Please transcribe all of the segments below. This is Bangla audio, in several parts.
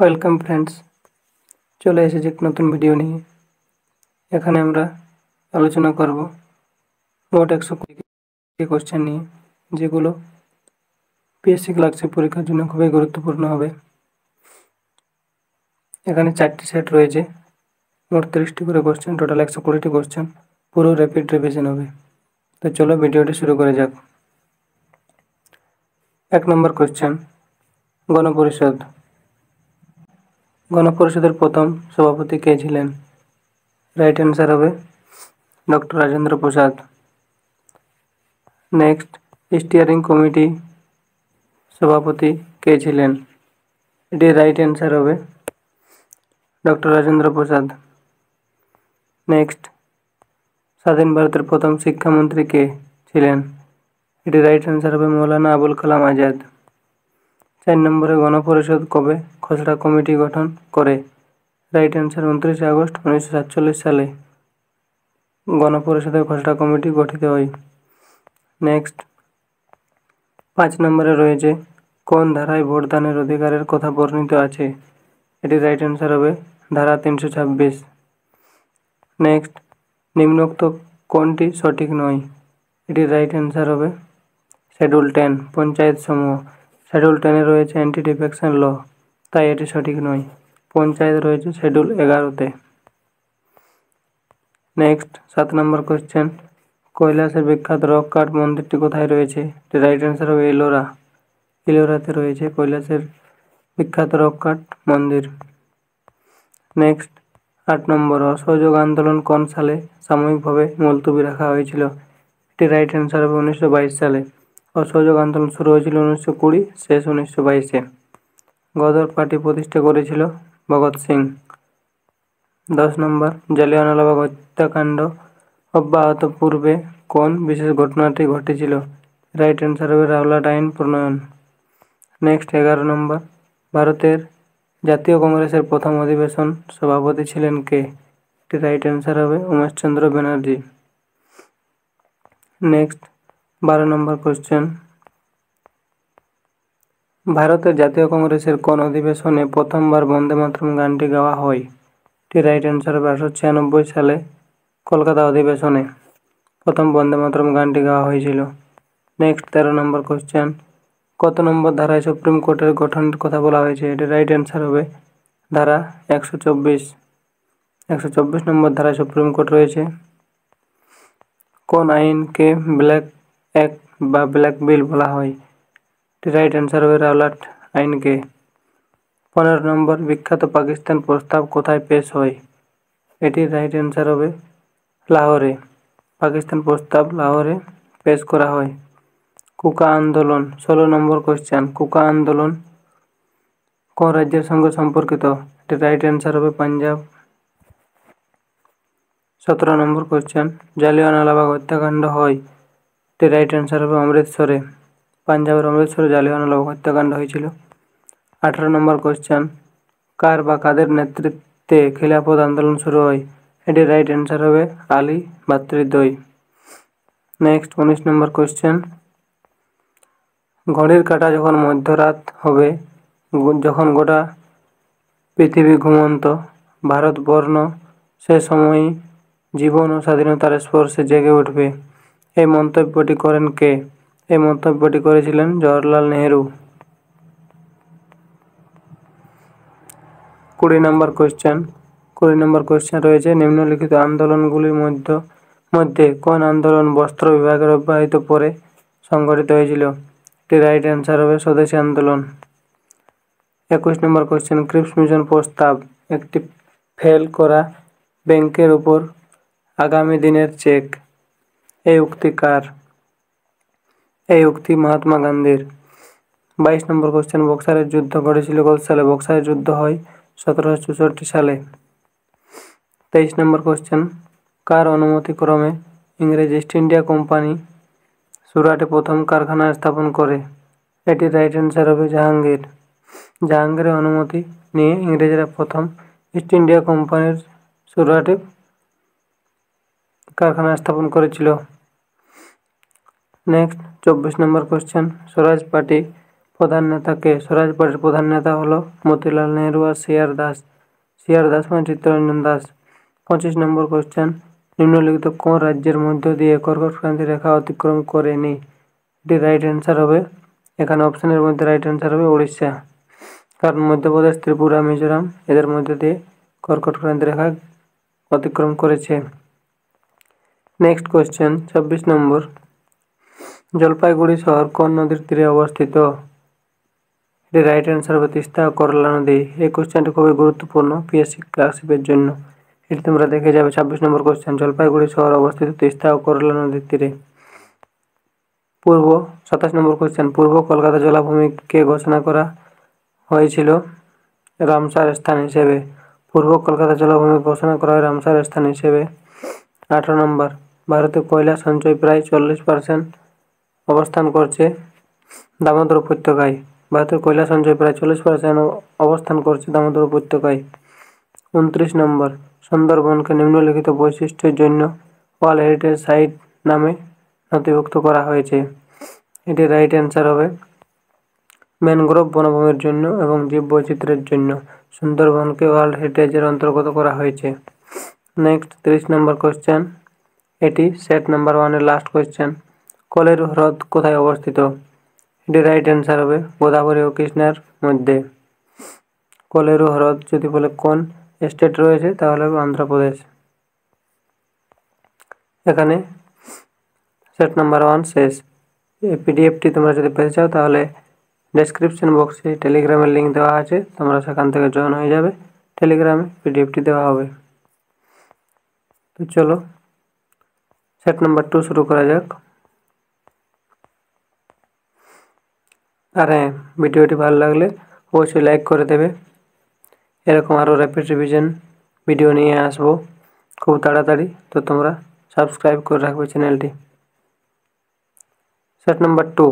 ওয়েলকাম ফ্রেন্ডস, চলে এসেছি এক নতুন ভিডিও নিয়ে। এখানে আমরা আলোচনা করব মোট 120 কোশ্চেন নিয়ে, যেগুলো পিএসসি ক্লার্কশিপ পরীক্ষার জন্য খুবই গুরুত্বপূর্ণ হবে। এখানে 4টি সেট রয়েছে, মোট 30টি করে কোশ্চেন, টোটাল 120টি কোশ্চেন, পুরো র্যাপিড রিভিশন হবে। তো চলো ভিডিওটি শুরু করে যাক। 1 নম্বর কোশ্চেন, গণপরিষদ। গণপরিষদের প্রথম সভাপতি কে ছিলেন? রাইট অ্যান্সার হবে doctor Rajendra Prasad. Next, steering committee সভাপতি কে ছিলেন? এটি রাইট অ্যান্সার হবে ডক্টর রাজেন্দ্র প্রসাদ। নেক্সট, স্বাধীন ভারতের প্রথম শিক্ষামন্ত্রী কে ছিলেন? এটি রাইট অ্যান্সার হবে মৌলানা আবুল কালাম আজাদ। 4 নম্বরে, গণপরিষদ কবে খসড়া কমিটি গঠন করে? রাইট অ্যান্সার 29 আগস্ট 1947 সালে গণপরিষদের খসড়া কমিটি গঠিত হয়। নেক্সট, 5 নম্বরে রয়েছে কোন ধারায় ভোটদানের অধিকারের কথা বর্ণিত আছে? এটি রাইট অ্যান্সার হবে ধারা 326। নেক্সট, নিম্নোক্ত কোনটি সঠিক নয়? এটি রাইট অ্যান্সার হবে শিডিউল 10 পঞ্চায়েত সমূহ। শিডিউল 10-এ রয়েছে অ্যান্টি ডিফেকশন ল, তাই এটি সঠিক নয়। পঞ্চায়েত রয়েছে শিডিউল 11-তে। নেক্সট, 7 নম্বর কোশ্চেন, কৈলাসের বিখ্যাত রক কাট মন্দিরটি কোথায় রয়েছে? এটি রাইট অ্যান্সার হবে এলোরা। এলোরাতে রয়েছে কৈলাসের বিখ্যাত রক কাট মন্দির। নেক্সট, 8 নম্বর, অসহযোগ আন্দোলন কোন সালে সাময়িকভাবে মুলতবি রাখা হয়েছিল? এটি রাইট অ্যান্সার হবে 1922 সালে। অসহযোগ আন্দোলন শুরু হয়েছিল 1920, শেষ 1922-এ। গদর পার্টি প্রতিষ্ঠা করেছিল ভগৎ সিং। 10 নম্বর, জালিয়ানওয়ালাবাগ হত্যাকাণ্ড অব্যাহত পূর্বে কোন বিশেষ ঘটনাটি ঘটেছিল? রাইট অ্যান্সার হবে রাওলাট আইন প্রণয়ন। নেক্সট, 11 নম্বর, ভারতের জাতীয় কংগ্রেসের প্রথম অধিবেশন সভাপতি ছিলেন কে? এটি রাইট অ্যান্সার হবে উমেশচন্দ্র ব্যানার্জি। নেক্সট, 12 নম্বর কোশ্চেন, ভারতের জাতীয় কংগ্রেসের কোন অধিবেশনে প্রথমবার বন্দে মাতরম গানটি গাওয়া হয়? এটি রাইট অ্যান্সার হবে 1896 সালে কলকাতা অধিবেশনে প্রথম বন্দে মাতরম গানটি গাওয়া হয়েছিল। নেক্সট, 13 নম্বর কোশ্চেন, কত নম্বর ধারায় সুপ্রিম কোর্টের গঠনের কথা বলা হয়েছে? এটি রাইট অ্যান্সার হবে ধারা 124। 124 নম্বর ধারায় সুপ্রিম কোর্ট রয়েছে। কোন আইনকে ব্ল্যাক অ্যাক্ট বা ব্ল্যাক বিল বলা হয়? এটি রাইট অ্যান্সার হবে রাওলাট আইনকে। 15 নম্বর, বিখ্যাত পাকিস্তান প্রস্তাব কোথায় পেশ হয়? এটির রাইট অ্যান্সার হবে লাহোরে। পাকিস্তান প্রস্তাব লাহোরে পেশ করা হয়। কুকা আন্দোলন। 16 নম্বর কোশ্চেন, কুকা আন্দোলন কোন রাজ্যের সঙ্গে সম্পর্কিত? এটির রাইট অ্যান্সার হবে পাঞ্জাব। 17 নম্বর কোশ্চেন, জালিয়ানওয়ালাবাগ হত্যাকাণ্ড হয়? এটির রাইট অ্যান্সার হবে অমৃতসরে। পাঞ্জাবের অমৃতসরে জালিয়ানওয়ালাবাগ হত্যাকাণ্ড হয়েছিল। 18 নম্বর কোশ্চেন, কার বা কাদের নেতৃত্বে খিলাফত আন্দোলন শুরু হয়? এটির রাইট অ্যান্সার হবে আলী ভ্রাতৃদ্বয়। নেক্সট, 19 নম্বর কোশ্চেন, ঘড়ির কাঁটা যখন মধ্যরাত হবে, যখন গোটা পৃথিবী ঘুমন্ত, ভারতবর্ষ সে সময়ই জীবন ও স্বাধীনতার স্পর্শে জেগে উঠবে, এই মন্তব্যটি করেন কে? এই মন্তব্যটি করেছিলেন জওহরলাল নেহেরু। 20 নম্বর কোশ্চেন রয়েছে, নিম্নলিখিত আন্দোলনগুলির মধ্যে কোন আন্দোলন বস্ত্র বিভাগের অব্যাহত পরে সংগঠিত হয়েছিল? এটি রাইট অ্যান্সার হবে স্বদেশী আন্দোলন। 21 নম্বর কোশ্চেন, ক্রিপস মিশন প্রস্তাব একটি ফেল করা ব্যাংকের উপর আগামী দিনের চেক, এই উক্তি কার? এই উক্তি মহাত্মা গান্ধীর। 22 নম্বর কোশ্চেন, বক্সারের যুদ্ধ ঘটেছিল কত সালে? বক্সারের যুদ্ধ হয় 1764 সালে। 23 নম্বর কোশ্চেন, কার অনুমতিক্রমে ইংরেজ ইস্ট ইন্ডিয়া কোম্পানি সুরাটে প্রথম কারখানা স্থাপন করে? এটির রাইট অ্যান্সার হবে জাহাঙ্গীর। জাহাঙ্গীরের অনুমতি নিয়ে ইংরেজরা প্রথম ইস্ট ইন্ডিয়া কোম্পানির সুরাটে কারখানা স্থাপন করেছিল। নেক্সট, 24 নম্বর কোশ্চেন, স্বরাজ পার্টি প্রধান নেতা কে? স্বরাজ পার্টির প্রধান নেতা হলো মতিলাল নেহরু আর সিআর দাস। সিআর দাস মানে চিত্তরঞ্জন দাস। 25 নম্বর কোশ্চেন, নিম্নলিখিত কোন রাজ্যের মধ্য দিয়ে কর্কট ক্রান্তি রেখা অতিক্রম করেনি? এটি রাইট অ্যান্সার হবে, এখানে অপশনের মধ্যে রাইট অ্যান্সার হবে উড়িষ্যা, কারণ মধ্যপ্রদেশ, ত্রিপুরা, মিজোরাম এদের মধ্যে দিয়ে কর্কট ক্রান্তি রেখা অতিক্রম করেছে। নেক্সট কোশ্চেন 26 নম্বর, জলপাইগুড়ি শহর কোন নদীর তীরে অবস্থিত? এটি রাইট অ্যান্সার হবে তিস্তা ও করলা নদী। এই কোশ্চেনটি খুবই গুরুত্বপূর্ণ পিএসসি ক্লার্কশিপের জন্য, এটি তোমরা দেখে যাবে। 26 নম্বর কোশ্চেন, জলপাইগুড়ি শহর অবস্থিত তিস্তা ও করলা নদীর তীরে। 27 নম্বর কোশ্চেন, পূর্ব কলকাতা জলাভূমি কে ঘোষণা করা হয়েছিল রামসার স্থান হিসেবে? পূর্ব কলকাতা জলাভূমি ঘোষণা করা হয় রামসার স্থান হিসেবে। 18 নম্বর, ভারতে কয়লা সঞ্চয় প্রায় 40% অবস্থান করছে দামোদর উপত্যকায়। ভারতের কয়লা সঞ্চয় প্রায় 40% অবস্থান করছে দামোদর উপত্যকায়। 29 নম্বর, সুন্দরবনকে নিম্নলিখিত বৈশিষ্ট্যের জন্য ওয়ার্ল্ড হেরিটেজ সাইট নামে নথিভুক্ত করা হয়েছে। এটি রাইট অ্যান্সার হবে ম্যানগ্রোভ বনভূমির জন্য এবং জীববৈচিত্র্যের জন্য সুন্দরবনকে ওয়ার্ল্ড হেরিটেজের অন্তর্গত করা হয়েছে। নেক্সট 30 নম্বর কোশ্চেন, এটি সেট নাম্বার 1 এর লাস্ট কোশ্চেন, কলের হ্রদ কোথায় অবস্থিত? এটি রাইট অ্যান্সার হবে গোদাবরী ও কৃষ্ণার মধ্যে। কলেরু হ্রদ যদি বলে কোন স্টেট রয়েছে তাহলে হবে অন্ধ্রপ্রদেশ। এখানে সেট নাম্বার 1 শেষ। এই পিডিএফটি তোমরা যদি পেতে চাও তাহলে ডেসক্রিপশন বক্সে টেলিগ্রামের লিঙ্ক দেওয়া আছে, তোমরা সেখান থেকে জয়েন হয়ে যাবে, টেলিগ্রামে পিডিএফটি দেওয়া হবে। তো চলো সেট নাম্বার 2 শুরু করা যাক। আর হ্যাঁ, ভিডিওটি ভালো লাগলে অবশ্যই লাইক করে দেবে। এরকম আরও র্যাপিড রিভিশন ভিডিও নিয়ে আসবো খুব তাড়াতাড়ি, তো তোমরা সাবস্ক্রাইব করে রাখবে চ্যানেলটি। সেট নাম্বার 2,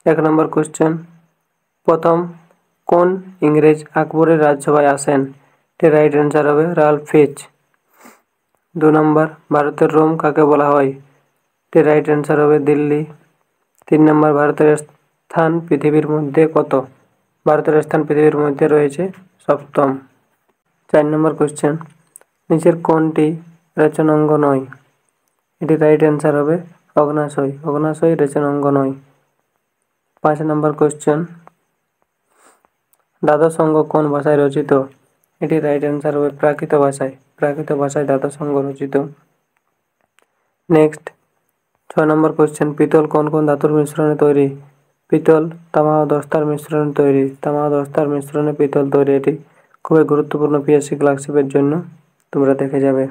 1 নম্বর কোশ্চেন, প্রথম কোন ইংরেজ আকবরের রাজসভায় আসেন? এটি রাইট অ্যান্সার হবে রাল্ফ ফিচ। 2 নম্বর, ভারতের রোম কাকে বলা হয়? এটি রাইট অ্যান্সার হবে দিল্লি। 3 নম্বর, ভারতের স্থান পৃথিবীর মধ্যে কত? ভারতের স্থান পৃথিবীর মধ্যে রয়েছে 7ম। 4 নম্বর কোশ্চেন, নিচের কোনটি রেচনাঙ্গ নয়? এটি রাইট অ্যান্সার হবে অগ্ন্যাশয়। অগ্ন্যাশয় রেচনাঙ্গ নয়। 5 নম্বর কোশ্চেন, দ্বাদশ অঙ্গ কোন ভাষায় রচিত? এটি রাইট অ্যান্সার হবে প্রাকৃত ভাষায়। প্রাকৃত ভাষায় দ্বাদশ অঙ্গ রচিত। নেক্সট 6 নম্বর কোশ্চেন, পিতল কোন কোন ধাতুর মিশ্রণে তৈরি? পিতল তামা ও দস্তার মিশ্রণে তৈরি। তামা ও দস্তার মিশ্রণে পিতল তৈরি। এটি খুবই গুরুত্বপূর্ণ পিএসসি ক্লার্কশিপের জন্য, তোমরা দেখে যাবে।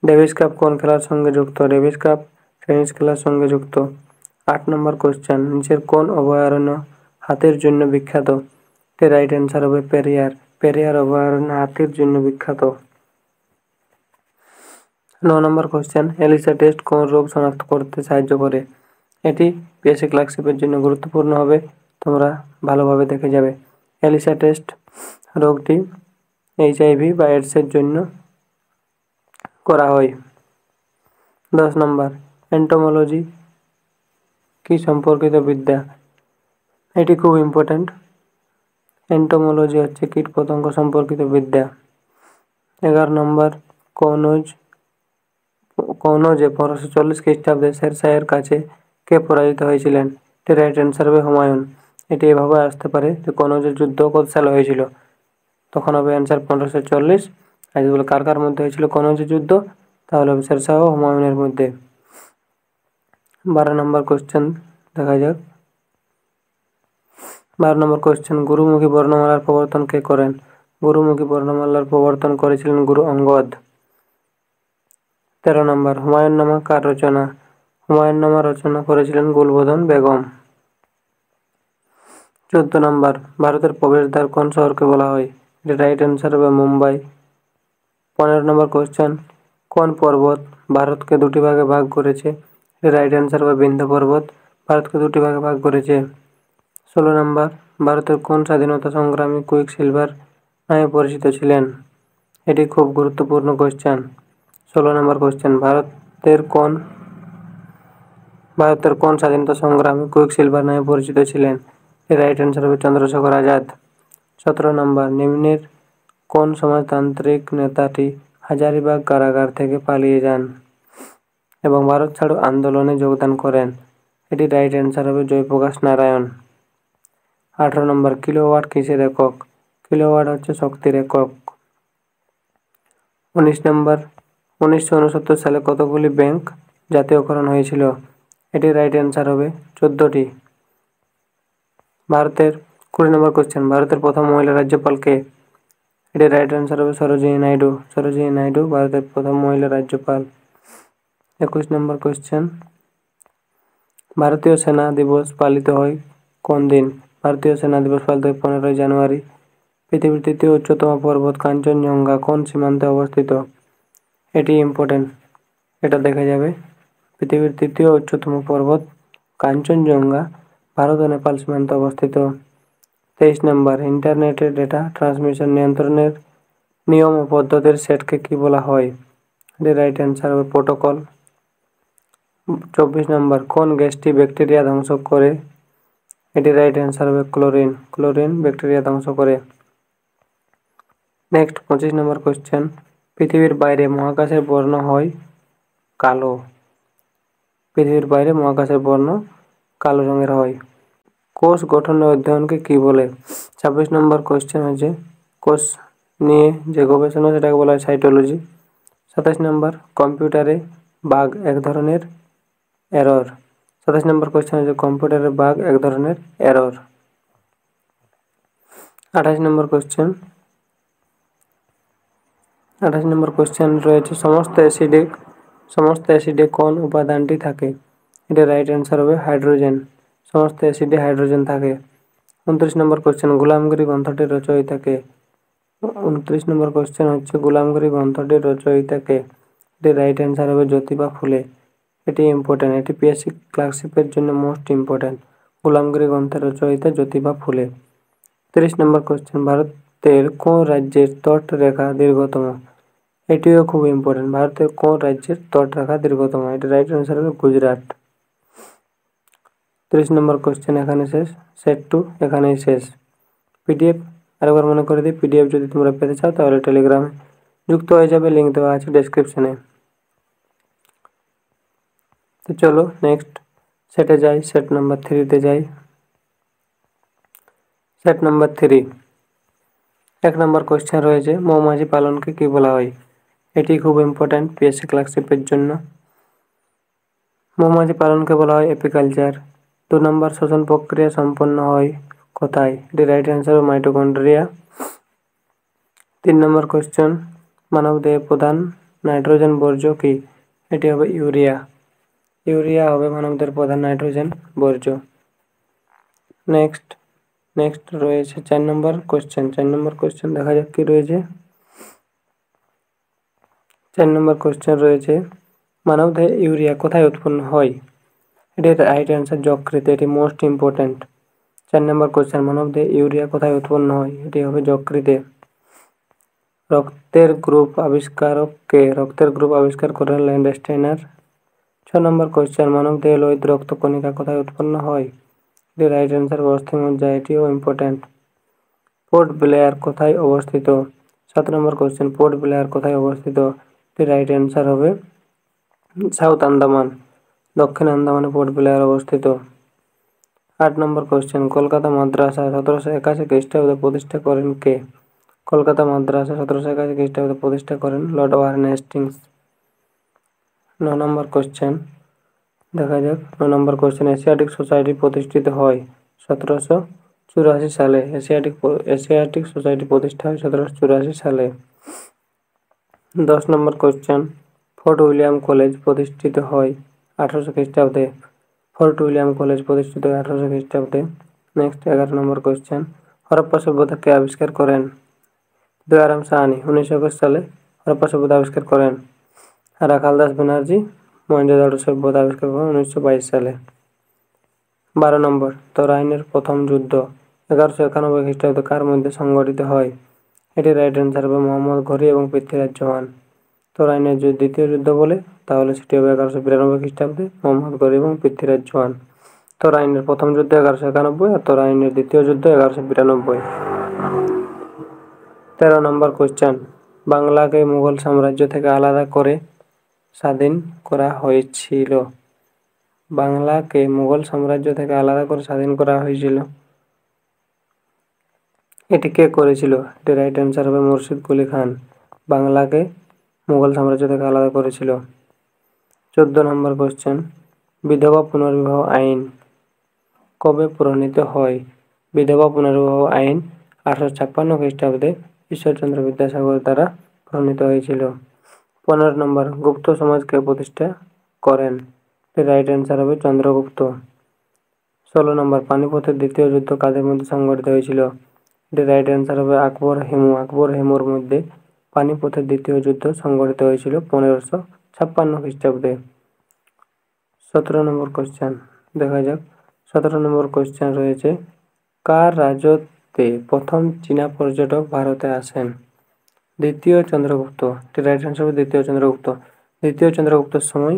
ডেভিস কাপ কোন খেলার সঙ্গে যুক্ত? ডেভিস কাপ টেনিস খেলার সঙ্গে যুক্ত। 8 নম্বর কোশ্চেন, নিচের কোন অভয়ারণ্য হাতির জন্য বিখ্যাত? এর রাইট অ্যান্সার হবে পেরিয়ার। পেরিয়ার অভয়ারণ্য হাতির জন্য বিখ্যাত। 9 নম্বর কোশ্চেন, এলিসা টেস্ট কোন রোগ শনাক্ত করতে সাহায্য করে? এটি পিএসসি ক্লার্কশিপের জন্য গুরুত্বপূর্ণ হবে, তোমরা ভালোভাবে দেখে যাবে। এলিসা টেস্ট রোগটি এইচআইভি বা এডসের জন্য করা হয়। 10 নম্বর, এন্টোমোলজি কি সম্পর্কিত বিদ্যা? এটি খুব ইম্পর্ট্যান্ট। এন্টোমোলজি হচ্ছে কীটপতঙ্গ সম্পর্কিত বিদ্যা। 11 নম্বর, কনৌজে 1540 খ্রিস্টাব্দে শেরশাহের কাছে কে পরাজিত হয়েছিলেন? এটি রাইট অ্যান্সার হবে হুমায়ুন। এটি এভাবে আসতে পারে যে কনৌজের যুদ্ধ কত সালে হয়েছিল, তখন হবে অ্যান্সার 1540। আর যদি বলে কার কার মধ্যে হয়েছিল কনৌজের যুদ্ধ, তাহলে হবে শেরশাহ ও হুমায়ুনের মধ্যে। 12 নম্বর কোশ্চেন দেখা যাক। 12 নম্বর কোশ্চেন, গুরুমুখী বর্ণমালার প্রবর্তন কে করেন? গুরুমুখী বর্ণমালার প্রবর্তন করেছিলেন গুরু অঙ্গদ। 13 নম্বর, হুমায়ুননামা কার রচনা? হুমায়ুননামা রচনা করেছিলেন গুলবদন বেগম। 14 নম্বর, ভারতের প্রবেশদ্বার কোন শহরকে বলা হয়? এটি রাইট অ্যান্সার হবে মুম্বাই। 15 নম্বর কোশ্চেন, কোন পর্বত ভারতকে দুটি ভাগে ভাগ করেছে? এটি রাইট অ্যান্সার হবে বিন্ধ্য পর্বত ভারতকে দুটি ভাগে ভাগ করেছে। 16 নম্বর, ভারতের কোন স্বাধীনতা সংগ্রামী কুইক সিলভার নামে পরিচিত ছিলেন? এটি খুব গুরুত্বপূর্ণ কোশ্চেন। 16 নম্বর কোশ্চেন, ভারতের কোন স্বাধীনতা সংগ্রামী কুইক সিলভার নামে পরিচিত ছিলেন? রাইট অ্যান্সার হবে চন্দ্রশেখর আজাদ। 17 নম্বর, নিম্নের কোন সমাজতান্ত্রিক নেতাটি হাজারিবাগ কারাগার থেকে পালিয়ে যান এবং ভারত ছাড়ো আন্দোলনে যোগদান করেন? এটি রাইট অ্যান্সার হবে জয়প্রকাশ নারায়ণ। 18 নম্বর, কিলোওয়াট কিসের একক? কিলোওয়াট হচ্ছে শক্তির একক। 19 নম্বর, 1969 সালে কতগুলি ব্যাংক জাতীয়করণ হয়েছিল? এটি রাইট অ্যান্সার হবে 14টি। ভারতের 20 নম্বর কোশ্চেন, ভারতের প্রথম মহিলা রাজ্যপাল কে? এটি রাইট অ্যান্সার হবে সরোজিনী নাইডু। সরোজিনী নাইডু ভারতের প্রথম মহিলা রাজ্যপাল। 21 নম্বর কোশ্চেন, ভারতীয় সেনা দিবস পালিত হয় কোন দিন? ভারতীয় সেনা দিবস পালিত হয় 15ই জানুয়ারি। পৃথিবীর তৃতীয় উচ্চতম পর্বত কাঞ্চনজঙ্ঘা কোন সীমান্তে অবস্থিত? এটি ইম্পর্টেন্ট, এটা দেখা যাবে। পৃথিবীর তৃতীয় উচ্চতম পর্বত কাঞ্চনজঙ্ঘা ভারত ও নেপাল সীমান্তে অবস্থিত। 23 নম্বর, ইন্টারনেটের ডেটা ট্রান্সমিশন নিয়ন্ত্রণের নিয়ম ও পদ্ধতির সেটকে কি বলা হয়? এটি রাইট অ্যান্সার হবে প্রোটোকল। 24 নম্বর, কোন গ্যাসটি ব্যাকটেরিয়া ধ্বংস করে? এটি রাইট অ্যান্সার হবে ক্লোরিন। ক্লোরিন ব্যাকটেরিয়া ধ্বংস করে। নেক্সট 25 নম্বর কোশ্চেন, পৃথিবীর বাইরে মহাকাশের বর্ণ হয় কালো। পৃথিবীর বাইরে মহাকাশের বর্ণ কালো রঙের হয়। কোষ গঠনের অধ্যয়নকে কি বলে? 26 নম্বর কোশ্চেন হচ্ছে কোষ নিয়ে যে গবেষণা সেটাকে বলা হয় সাইটোলজি। 27 নম্বর, কম্পিউটারে বাগ এক ধরনের এরর। 27 নম্বর কোশ্চেন হচ্ছে কম্পিউটারে বাগ এক ধরনের এরর। 28 নম্বর কোশ্চেন, 28 নম্বর কোশ্চেন রয়েছে সমস্ত অ্যাসিডে কোন উপাদানটি থাকে? এটা রাইট অ্যান্সার হবে হাইড্রোজেন। সমস্ত অ্যাসিডে হাইড্রোজেন থাকে। 29 নম্বর কোশ্চেন, গোলামগিরি গ্রন্থটির রচয়িতা কে? 29 নম্বর কোশ্চেন হচ্ছে গোলামগিরি গ্রন্থটির রচয়িতা কে? এটি রাইট অ্যান্সার হবে জ্যোতিবা ফুলে। এটি ইম্পর্টেন্ট, এটি পিএসসি ক্লার্কশিপের জন্য মোস্ট ইম্পর্টেন্ট। গোলামগিরি গ্রন্থের রচয়িতা জ্যোতিবা ফুলে। 30 নম্বর কোশ্চেন, ভারতের কোন রাজ্যের তটরেখা দীর্ঘতম? এটিও খুব ইম্পর্টেন্ট, ভারতের কোন রাজ্যের তটরেখা দীর্ঘতম? এটি রাইট অ্যান্সার হবে গুজরাট। 30 নম্বর কোশ্চেন এখানে শেষ, সেট 2 এখানেই শেষ। পিডিএফ আরেকবার মনে করে দিই, পিডিএফ যদি তোমরা পেতে চাও তাহলে টেলিগ্রামে যুক্ত হয়ে যাবে, লিঙ্ক দেওয়া আছে ডেসক্রিপশনে। তো চলো নেক্সট সেটে যাই, সেট নাম্বার 3-তে যাই। সেট নাম্বার 3, 1 নম্বর কোশ্চেন রয়েছে মৌমাছি পালনকে কি বলা হয়? এটি খুব ইম্পর্ট্যান্ট পিএসসি ক্লার্কশিপের জন্য। মৌমাছি পালনকে বলা হয় এপিকালচার। 2 নম্বর, শ্বসন প্রক্রিয়া সম্পন্ন হয় কোথায়? এটি রাইট অ্যান্সার মাইটোকন্ড্রিয়া। 3 নম্বর কোশ্চেন, মানবদেহে প্রধান নাইট্রোজেন বর্জ্য কি? এটি হবে ইউরিয়া। ইউরিয়া হবে মানবদেহের প্রধান নাইট্রোজেন বর্জ্য। নেক্সট রয়েছে 4 নম্বর কোশ্চেন। 4 নম্বর কোশ্চেন দেখা যাক কি রয়েছে। 4 নম্বর কোশ্চেন রয়েছে মানবদেহে ইউরিয়া কোথায় উৎপন্ন হয়? এটি রাইট অ্যান্সার যকৃতে, এটি মোস্ট ইম্পর্ট্যান্ট। 4 নম্বর কোশ্চেন, মানবদেহে ইউরিয়া কোথায় উৎপন্ন হয়? এটি হবে যকৃতে। রক্তের গ্রুপ আবিষ্কারক কে? রক্তের গ্রুপ আবিষ্কার করেন ল্যান্ডস্টেইনার। 6 নম্বর কোশ্চেন, মানবদেহে লোহিত রক্ত কণিকা কোথায় উৎপন্ন হয়? এটি রাইট অ্যান্সার অস্থিমজ্জা, এটিও ইম্পর্ট্যান্ট। পোর্ট ব্লেয়ার কোথায় অবস্থিত? 7 নম্বর কোশ্চেন, পোর্ট ব্লেয়ার কোথায় অবস্থিত? এটি রাইট অ্যান্সার হবে সাউথ আন্দামান, দক্ষিণ আন্দামানে পোর্ট ব্লেয়ার অবস্থিত। 8 নম্বর কোশ্চেন, কলকাতা মাদ্রাসা 1781 খ্রিস্টাব্দে প্রতিষ্ঠা করেন কে? কলকাতা মাদ্রাসা 1781 খ্রিস্টাব্দে প্রতিষ্ঠা করেন লর্ড ওয়ারেন হেস্টিংস। 9 নম্বর কোশ্চেন দেখা যাক। 9 নম্বর কোশ্চেন, এশিয়াটিক সোসাইটি প্রতিষ্ঠিত হয় 1784 সালে। এশিয়াটিক সোসাইটি প্রতিষ্ঠা হয় 1784 সালে। 10 নম্বর কোশ্চেন, ফোর্ট উইলিয়াম কলেজ প্রতিষ্ঠিত হয় 1800 খ্রিস্টাব্দে। ফোর্ট উইলিয়াম কলেজ প্রতিষ্ঠিত হয় 1800 খ্রিস্টাব্দে। নেক্সট 11 নম্বর কোশ্চেন, হরপ্পা সভ্যতা কে আবিষ্কার করেন? দয়ারাম সাহানি 1921 সালে হরপ্পা সভ্যতা আবিষ্কার করেন। রাখাল দাস ব্যানার্জি মহেঞ্জোদারো সভ্যতা আবিষ্কার করেন 1922 সালে। 12 নম্বর, তরাইনের প্রথম যুদ্ধ 1191 খ্রিস্টাব্দে কার মধ্যে সংঘটিত হয়? এটি রাইট অ্যান্সার হবে মোহাম্মদ ঘুরি এবং পৃথ্বীরাজ চৌহান। তরাইনের দ্বিতীয় যুদ্ধ বলে তাহলে সেটি হবে 1192 খ্রিস্টাব্দে মোহাম্মদ ঘুরি এবং পৃথ্বীরাজ চৌহান। তরাইনের প্রথম যুদ্ধ 1191 আর তরাইনের দ্বিতীয় যুদ্ধ 1192। 13 নম্বর কোশ্চেন, বাংলাকে মুঘল সাম্রাজ্য থেকে আলাদা করে স্বাধীন করা হয়েছিল। বাংলাকে মুঘল সাম্রাজ্য থেকে আলাদা করে স্বাধীন করা হয়েছিল, এটি কে করেছিল? এটি রাইট অ্যান্সার হবে মুর্শিদ কুলি খান। বাংলাকে মুঘল সাম্রাজ্য থেকে আলাদা করেছিল। 14 নম্বর কোশ্চেন, বিধবা পুনর্বিবাহ আইন কবে প্রণীত হয়? বিধবা পুনর্বিবাহ আইন 1856 খ্রিস্টাব্দে ঈশ্বরচন্দ্র বিদ্যাসাগর দ্বারা প্রণীত হয়েছিল। 15 নম্বর, গুপ্ত সমাজকে প্রতিষ্ঠা করেন? রাইট অ্যান্সার হবে চন্দ্রগুপ্ত। 16 নম্বর, পানিপথের দ্বিতীয় যুদ্ধ কাদের মধ্যে সংঘটিত হয়েছিল? রাইট অ্যান্সার হবে আকবর হেমু। আকবর হেমুর মধ্যে পানিপথের দ্বিতীয় যুদ্ধ সংঘটিত হয়েছিল 1556 খ্রিস্টাব্দে। 17 নম্বর কোশ্চেন দেখা যাক। 17 নম্বর কোশ্চেন রয়েছে, কার রাজত্বে প্রথম চীনা পর্যটক ভারতে আসেন? দ্বিতীয় চন্দ্রগুপ্ত। রাইট অ্যান্সার হবে দ্বিতীয় চন্দ্রগুপ্ত। দ্বিতীয় চন্দ্রগুপ্তের সময়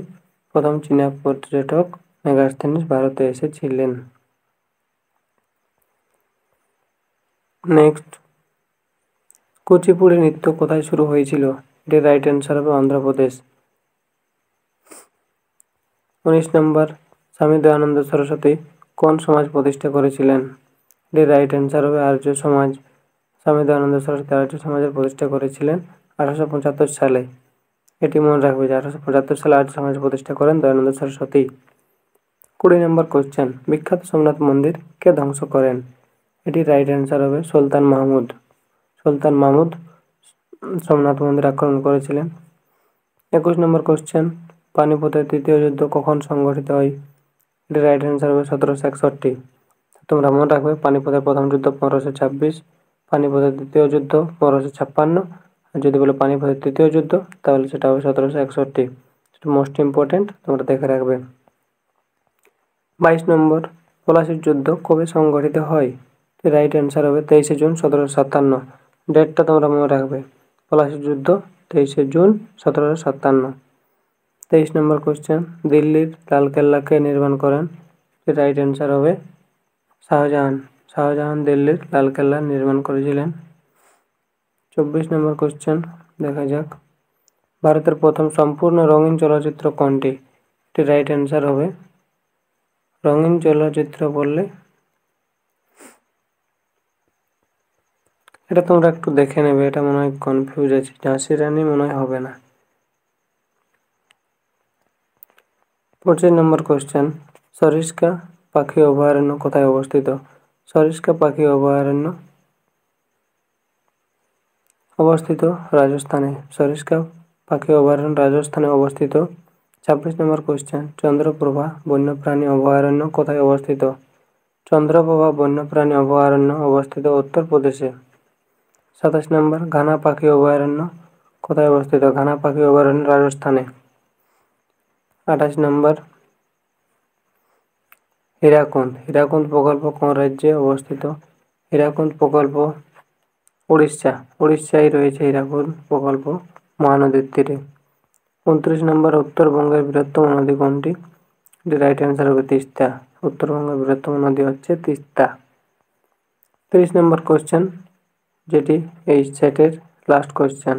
প্রথম চীনা পর্যটক মেগাস্থেনিস ভারতে এসেছিলেন। নেক্সট, কুচিপুড়ি নৃত্য কোথায় শুরু হয়েছিল? এটি রাইট অ্যান্সার হবে অন্ধ্রপ্রদেশ। 19 নম্বর, স্বামী দয়ানন্দ সরস্বতী কোন সমাজ প্রতিষ্ঠা করেছিলেন? এটি রাইট অ্যান্সার হবে আর্য সমাজ। স্বামী দয়ানন্দ সরস্বতী আর্য সমাজের প্রতিষ্ঠা করেছিলেন 1875 সালে। এটি মনে রাখবে যে 1875 সালে আর্য সমাজ প্রতিষ্ঠা করেন দয়ানন্দ সরস্বতী। 20 নম্বর কোশ্চেন, বিখ্যাত সোমনাথ মন্দির কে ধ্বংস করেন? এটি রাইট অ্যান্সার হবে সুলতান মাহমুদ। সুলতান মাহমুদ সোমনাথ মন্দির আক্রমণ করেছিলেন। 21 নম্বর কোশ্চেন, পানিপথের তৃতীয় যুদ্ধ কখন সংঘটিত হয়? এটি রাইট অ্যান্সার হবে 1761। তোমরা মনে রাখবে পানিপথের প্রথম যুদ্ধ 1526, পানিপথের দ্বিতীয় যুদ্ধ 1556, আর যদি বলে পানিপথের তৃতীয় যুদ্ধ তাহলে সেটা হবে 1761। মোস্ট ইম্পর্টেন্ট, তোমরা দেখে রাখবে। 22 নম্বর, পলাশির যুদ্ধ কবে সংঘটিত হয়? রাইট অ্যান্সার হবে 23 জুন 1757। ডেটটা তোমরা মনে রাখবে, পলাশির যুদ্ধ 23 জুন 1757। 23 নম্বর কোশ্চেন, দিল্লির লালকেল্লা কে নির্মাণ করেন? রাইট অ্যান্সার হবে শাহজাহান। শাহজাহান দিল্লির লালকেল্লা নির্মাণ করেছিলেন। 24 নম্বর কোশ্চেন দেখা যাক। ভারতের প্রথম সম্পূর্ণ রঙিন চলচ্চিত্র কোনটি? এটি রাইট অ্যান্সার হবে, রঙিন চলচ্চিত্র বললে এটা তোমরা একটু দেখে নেবে, এটা মনে হয় কনফিউজ আছে, ঝাঁসি রানী মনে হয় হবে না। 25 নম্বর কোশ্চেন, সরিস্কা পাখি অভয়ারণ্য কোথায় অবস্থিত? সরিস্কা পাখি অভয়ারণ্য অবস্থিত রাজস্থানে। সরিস্কা পাখি অভয়ারণ্য রাজস্থানে অবস্থিত। 26 নম্বর কোশ্চেন, চন্দ্রপ্রভা বন্যপ্রাণী অভয়ারণ্য কোথায় অবস্থিত? চন্দ্রপ্রভা বন্যপ্রাণী অভয়ারণ্য অবস্থিত উত্তরপ্রদেশে। 27 নম্বর, ঘানা পাখি অভয়ারণ্য কোথায় অবস্থিত? ঘানা পাখি অভয়ারণ্য রাজস্থানে। 28 নম্বর, হীরাকুন্দ। হীরাকুন্দ প্রকল্প কোন রাজ্যে অবস্থিত? হীরাকুন্দ প্রকল্প উড়িষ্যা। উড়িষ্যায় রয়েছে হীরাকুন্দ প্রকল্প, মহানদীর তীরে। 29 নম্বর, উত্তরবঙ্গের বৃহত্তম নদী কোনটি? রাইট অ্যান্সার হবে তিস্তা। উত্তরবঙ্গের বৃহত্তম নদী হচ্ছে তিস্তা। 30 নম্বর কোশ্চেন, যেটি এই সেটের লাস্ট কোশ্চেন,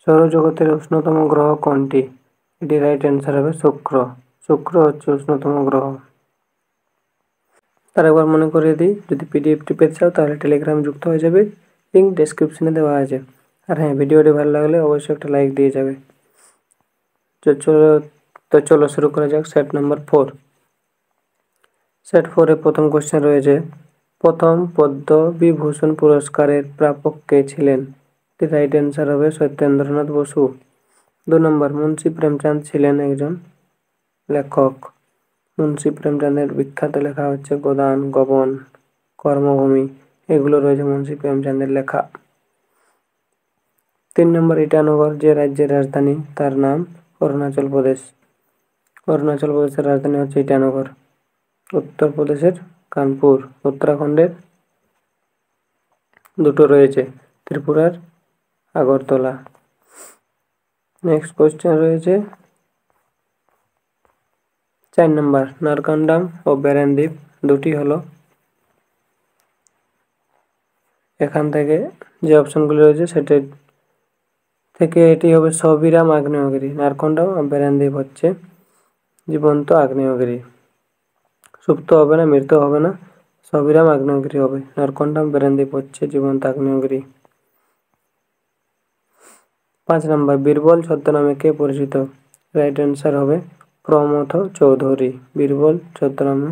সৌরজগতের উষ্ণতম গ্রহ কোনটি? এটি রাইট অ্যান্সার হবে শুক্র। শুক্র হচ্ছে উষ্ণতম গ্রহ। তার একবার মনে করিয়ে দিই, যদি পিডিএফটি পেতে চাও তাহলে টেলিগ্রাম যুক্ত হয়ে যাবে, লিঙ্ক ডেসক্রিপশনে দেওয়া আছে। আর হ্যাঁ, ভিডিওটি ভালো লাগলে অবশ্যই একটা লাইক দিয়ে যাবে। চলো শুরু করা যাক সেট নাম্বার 4। সেট 4-এ প্রথম কোশ্চেন রয়েছে, প্রথম পদ্মবিভূষণ পুরস্কারের প্রাপক কে ছিলেন? রাইট অ্যান্সার হবে সত্যেন্দ্রনাথ বসু। 2 নম্বর, মুন্সী প্রেমচাঁদ ছিলেন একজন লেখক। মুন্সী প্রেমচাঁদের বিখ্যাত লেখা হচ্ছে গোদান, গবন, কর্মভূমি, এগুলো রয়েছে মুন্সী প্রেমচাঁদের লেখা। 3 নম্বর, ইটানগর যে রাজ্যের রাজধানী তার নাম? অরুণাচল প্রদেশ। অরুণাচল প্রদেশের রাজধানী হচ্ছে ইটানগর। উত্তরপ্রদেশের কানপুর। উত্তরাখণ্ডের দুটো রয়েছে, ত্রিপুরার আগরতলা। নেক্সট কোশ্চেন রয়েছে, 4 নম্বর নারকন্ডাম ও বেরেন দ্বীপ দুটি হলো, এখান থেকে যে অপশনগুলি রয়েছে সেটি থেকে এটি হবে সবিরাম আগ্নেয়গিরি। নারকন্ডাম ও বেরেন দ্বীপ হচ্ছে জীবন্ত আগ্নেয়গিরি, সুপ্ত হবে না, মৃত হবে না, সবিরাম আগ্নেয়গিরি হবে। নারকন্ডাম বেরেন দ্বীপ হচ্ছে জীবন্ত আগ্নেয়গিরি। 5 নম্বর বীরবল ছদ্মনামে কে পরিচিত? রাইট অ্যান্সার হবে প্রমথ চৌধুরী। বীরবল ছদ্মনামে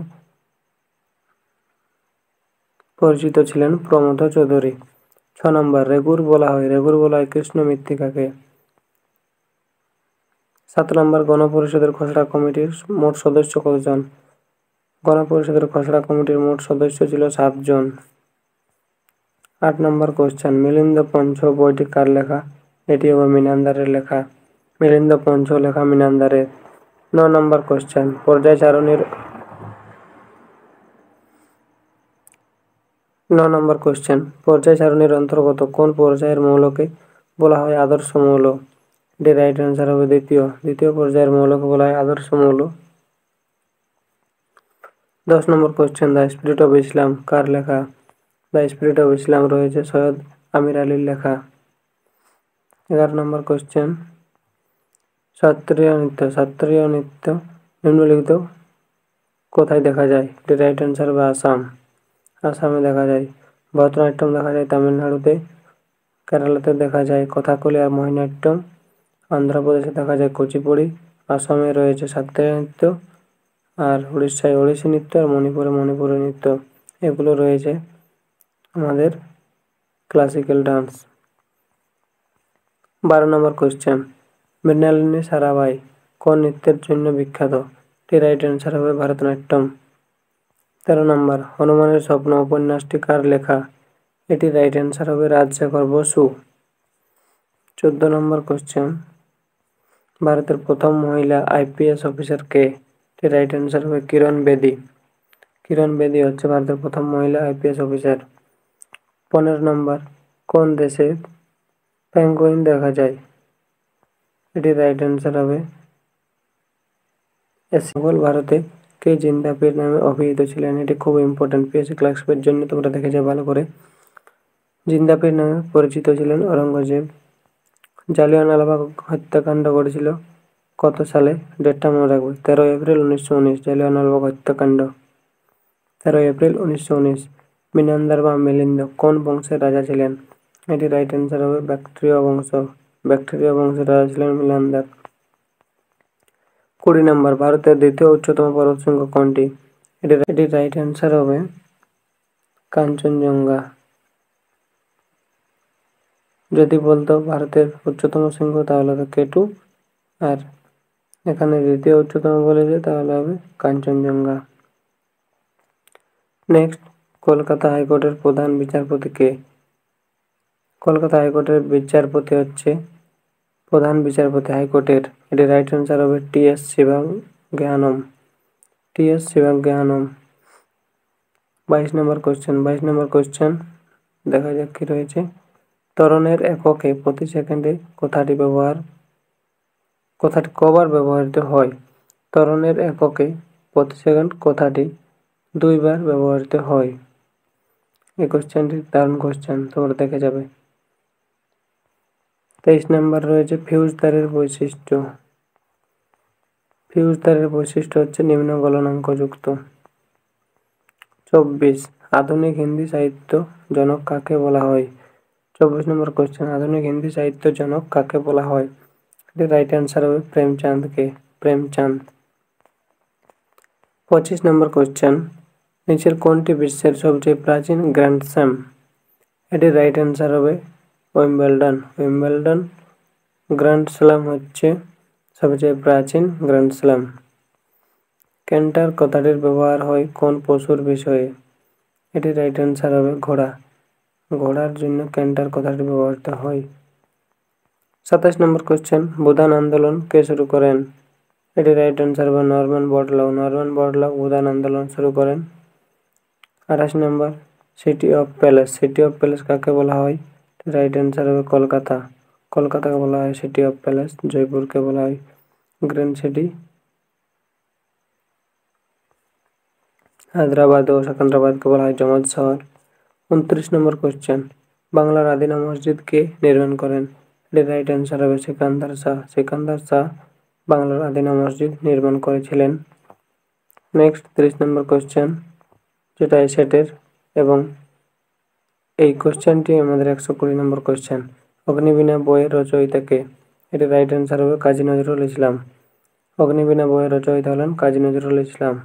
পরিচিত ছিলেন প্রমথ চৌধুরী। 6 নম্বর রেগুর বলা হয় কৃষ্ণ মৃত্তিকাকে। 7 নম্বর গণপরিষদের খসড়া কমিটির মোট সদস্য কতজন? গণপরিষদের খসড়া কমিটির মোট সদস্য ছিল 7 জন। 8 নম্বর কোশ্চেন মিলিন্দ পঞ্চ বইটি কার লেখা? এটি হবে মিনান্দারের লেখা। মিলিন্দ পঞ্চ লেখা মিনান্দারের। 9 নম্বর কোশ্চেন পর্যায় সারণীর 9 নম্বর কোশ্চেন পর্যায় সারণীর অন্তর্গত কোন পর্যায়ের মৌলকে বলা হয় আদর্শ মৌল? এটি রাইট অ্যান্সার হবে দ্বিতীয় পর্যায়ের মৌলকে বলা হয় আদর্শ মৌল। 10 নম্বর question the spirit of Islam কার লেখা? দ্য স্পিরিট অফ ইসলাম রয়েছে সৈয়দ আমির আলীর লেখা। 11 নম্বর কোশ্চেন শাস্ত্রীয় নৃত্য নিম্নলিখিত কোথায় দেখা যায়? এটি রাইট অ্যান্সার হবে আসামে দেখা যায়। ভরতনাট্যম দেখা যায় তামিলনাড়ুতে, কেরালাতে দেখা যায় কথাকলি আর মোহিনীঅট্টম, অন্ধ্রপ্রদেশে দেখা যায় কুচিপুড়ি, আসামে রয়েছে শাস্ত্রীয় নৃত্য, আর উড়িষ্যায় ওড়িশি নৃত্য, আর মণিপুরে মণিপুরি নৃত্য। এগুলো রয়েছে আমাদের ক্লাসিক্যাল ডান্স। 12 নম্বর কোশ্চেন মৃণালিনী সারাভাই কোন নৃত্যের জন্য বিখ্যাত? এটি রাইট অ্যান্সার হবে ভরতনাট্যম। 13 নম্বর হনুমানের স্বপ্ন উপন্যাসটি কার লেখা? এটি রাইট অ্যান্সার হবে রাজশেখর বসু। 14 নম্বর কোশ্চেন ভারতের প্রথম মহিলা আইপিএস অফিসার কে? এটি রাইট অ্যান্সার হবে কিরণ বেদি। কিরণ বেদি হচ্ছে ভারতের প্রথম মহিলা আইপিএস অফিসার। 15 নম্বর কোন দেশে পেঙ্গুইন দেখা যায়? এটি রাইট অ্যান্সার হবে মোগল ভারতে কে জিন্দা পীর নামে অভিহিত ছিলেন? এটি খুব ইম্পর্টেন্ট, পিএসসি ক্লার্কশিপের জন্য তোমরা দেখে যাও ভালো করে। জিন্দা পীর নামে পরিচিত ছিলেন ঔরঙ্গজেব। জালিয়ানওয়ালাবাগ হত্যাকাণ্ড ঘটেছিল কত সালে? ডেটটা মনে রাখবে 13 এপ্রিল 1919। জালিয়ানওয়ালাবাগ হত্যাকাণ্ড 13 এপ্রিল 1919। মিনান্দার বা মিলিন্দ কোন বংশের রাজা ছিলেন? এটি রাইট অ্যান্সার হবে ব্যাক্ট্রিয় বংশের রাজা ছিলেন মিনান্দার। 20 নম্বর ভারতের দ্বিতীয় উচ্চতম পর্বতশৃঙ্গ কোনটি? এটি রাইট অ্যান্সার হবে কাঞ্চনজঙ্ঘা। যদি বলতো ভারতের উচ্চতম শৃঙ্গ তাহলে হবে কেটু, আর এখানে দ্বিতীয় উচ্চতম বলেছে তাহলে হবে কাঞ্চনজঙ্ঘা। নেক্সট কলকাতা হাইকোর্টের প্রধান বিচারপতি কে? কলকাতা হাইকোর্টের বিচারপতি হচ্ছে প্রধান বিচারপতি হাইকোর্টের। এটি রাইট অ্যান্সার হবে টি.এস. শিবজ্ঞানম। 22 নম্বর কোশ্চেন দেখা যাক কি রয়েছে। ত্বরণের এককে প্রতি সেকেন্ডে কথাটি কবার ব্যবহৃত হয়? ত্বরণের এককে প্রতি সেকেন্ড কথাটি 2 বার ব্যবহৃত হয়। এই কোশ্চেনটি দারুণ কোশ্চেন, তোমরা দেখে যাবে। 23 নম্বর রয়েছে ফিউজ তারের বৈশিষ্ট্য হচ্ছে নিম্ন গলনাঙ্কযুক্ত। 24 আধুনিক হিন্দি সাহিত্য জনক কাকে বলা হয়? 24 নম্বর কোশ্চেন আধুনিক হিন্দি সাহিত্য জনক কাকে বলা হয়? এটি রাইট অ্যান্সার হবে প্রেমচাঁদ। 25 নম্বর কোশ্চেন নিচের কোনটি বিশ্বের সবচেয়ে প্রাচীন গ্র্যান্ড স্ল্যাম? এটি রাইট অ্যান্সার হবে উইম্বলডন গ্র্যান্ড স্ল্যাম হচ্ছে সবচেয়ে প্রাচীন গ্র্যান্ড স্ল্যাম। ক্যান্টার কথাটির ব্যবহার হয় কোন পশুর বিষয়ে? এটি রাইট অ্যান্সার হবে ঘোড়ার জন্য ক্যান্টার কথাটি ব্যবহৃত হয়। 27 নম্বর কোশ্চেন ভুদান আন্দোলন কে শুরু করেন? এটি রাইট অ্যান্সার হবে নরম্যান বরলাউ ভুদান আন্দোলন শুরু করেন। 28 নম্বর সিটি অফ প্যালেস কাকে বলা হয়? রাইট অ্যান্সার হবে কলকাতাকে বলা হয় সিটি অফ প্যালেস। জয়পুরকে বলা হয় গ্র্যান্ড সিটি। হায়দ্রাবাদ ও সেকেন্দ্রাবাদকে বলা হয় জমজ শহর। 29 নম্বর কোশ্চেন, বাংলার আদিনা মসজিদ কে নির্মাণ করেন? এর রাইট অ্যান্সার হবে সিকান্দার শাহ। সিকান্দার শাহ বাংলার আদিনা মসজিদ নির্মাণ করেছিলেন। নেক্সট 30 নম্বর কোশ্চেন, যেটা এসেটের এবং এই কোশ্চেনটি আমাদের 120 নম্বর কোশ্চেন। অগ্নিবীণা বইয়ের রচয়িতা কে? এটি রাইট অ্যান্সার হবে কাজী নজরুল ইসলাম। অগ্নিবীণা বইয়ের রচয়িতা হলেন কাজী নজরুল ইসলাম।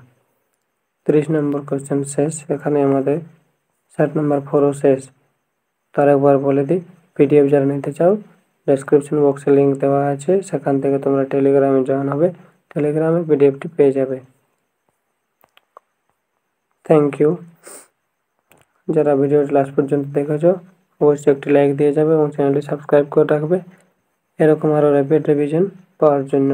30 নম্বর কোশ্চেন শেষ। এখানে আমাদের 60 নম্বর 4ও শেষ। তার একবার বলে দিই, পিডিএফ যারা নিতে চাও ডেসক্রিপশন বক্সে লিঙ্ক দেওয়া আছে, সেখান থেকে তোমরা টেলিগ্রামে জয়েন হবে, টেলিগ্রামে পিডিএফটি পেয়ে যাবে। Thank you. যারা ভিডিওটি লাস্ট পর্যন্ত দেখেছো অবশ্যই একটি লাইক দিয়ে যাবে এবং চ্যানেলটি সাবস্ক্রাইব করে রাখবে এরকম আরও র্যাপিড রিভিশন পাওয়ার জন্য।